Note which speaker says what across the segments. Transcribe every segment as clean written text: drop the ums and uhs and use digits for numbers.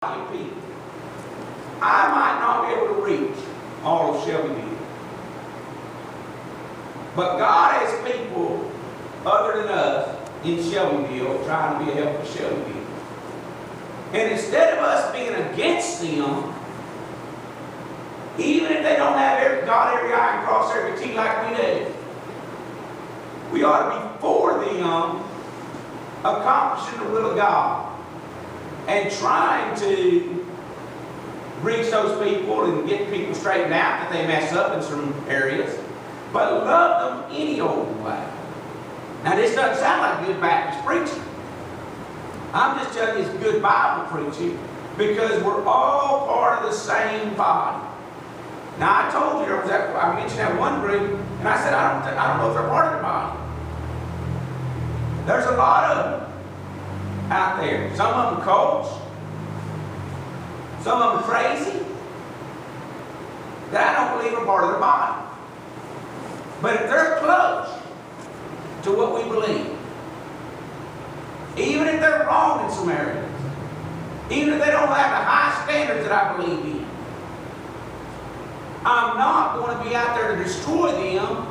Speaker 1: of people. I might not be able to reach all of Shelbyville. But God has people other than us in Shelbyville trying to be a help to Shelbyville. And instead of us being against them, even if they don't have dot every I and cross every T like we do, we ought to be for them accomplishing the will of God and trying to reach those people and get people straightened out that they mess up in some areas, but love them any old way. Now this doesn't sound like good Baptist preaching. I'm just telling you it's good Bible preaching because we're all part of the same body. Now I told you, I mentioned that one group, and I said I don't know if they're part of the body. There's a lot of them out there. Some of them cults, some of them crazy, that I don't believe are part of the body. But if they're close to what we believe, even if they're wrong in some areas, even if they don't have the high standards that I believe in, I'm not going to be out there to destroy them,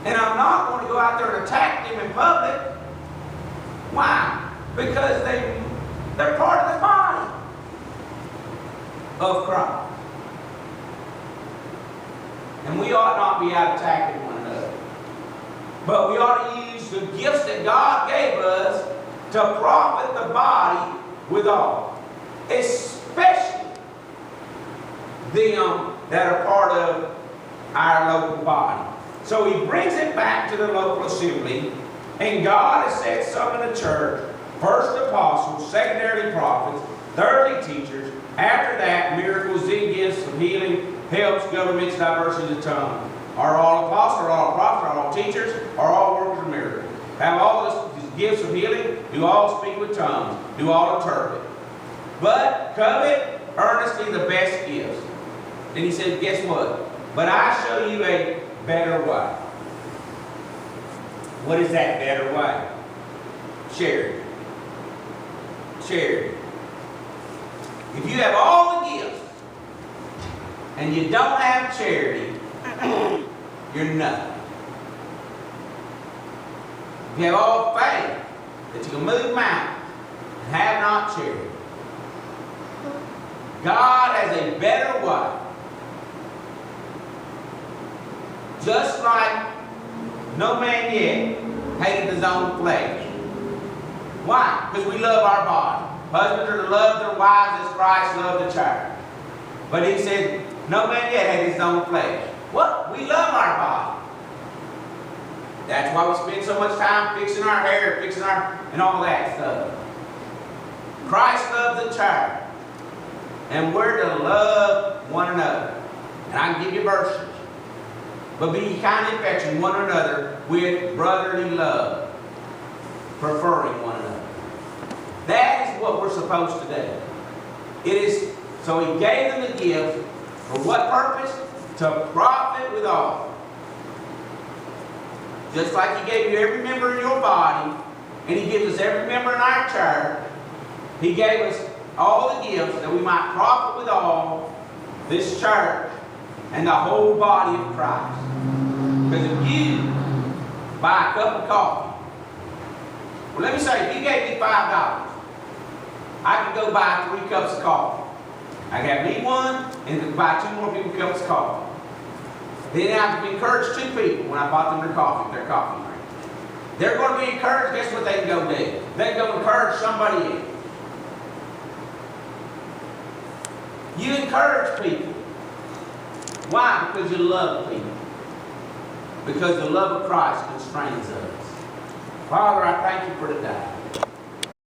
Speaker 1: and I'm not going to go out there and attack them in public. Why? Because they're part of the body of Christ. And we ought not be out attacking one another. But we ought to use the gifts that God gave us to profit the body withal. Especially them that are part of our local body. So he brings it back to the local assembly, and God has set some in the church, first apostles, secondarily prophets, thirdly teachers, after that miracles, then gifts of healing, helps, governments, diversity of tongues. Are all apostles, are all prophets, are all teachers, are all workers of miracles? Have all these gifts of healing? Do all speak with tongues? Do all interpret? But covet earnestly the best gifts. And he said, guess what? But I show you a better way. What is that better way? Charity. Charity. If you have all the gifts and you don't have charity, you're nothing. If you have all faith that you can move mountains and have not charity, God has a better way. Just like no man yet hated his own flesh. Why? Because we love our body. Husbands are to love their wives as Christ loved the church. But he said, no man yet hated his own flesh. What? We love our body. That's why we spend so much time fixing our hair, fixing and all that stuff. Christ loved the church. And we're to love one another. And I can give you verses. But be kind and affectionate one another with brotherly love, preferring one another. That is what we're supposed to do. It is, so he gave them the gift for what purpose? To profit withal. Just like he gave you every member in your body, and he gives us every member in our church, he gave us all the gifts that we might profit withal this church and the whole body of Christ. Because if you buy a cup of coffee, well, let me say, if you gave me $5, I could go buy 3 cups of coffee. I could have me one and buy 2 more people cups of coffee. Then I have to encourage 2 people when I bought them their coffee, their coffee drink. They're going to be encouraged. Guess what they can go do? They can go encourage somebody else. You encourage people. Why? Because you love people. Because the love of Christ constrains us. Father, I thank you for today.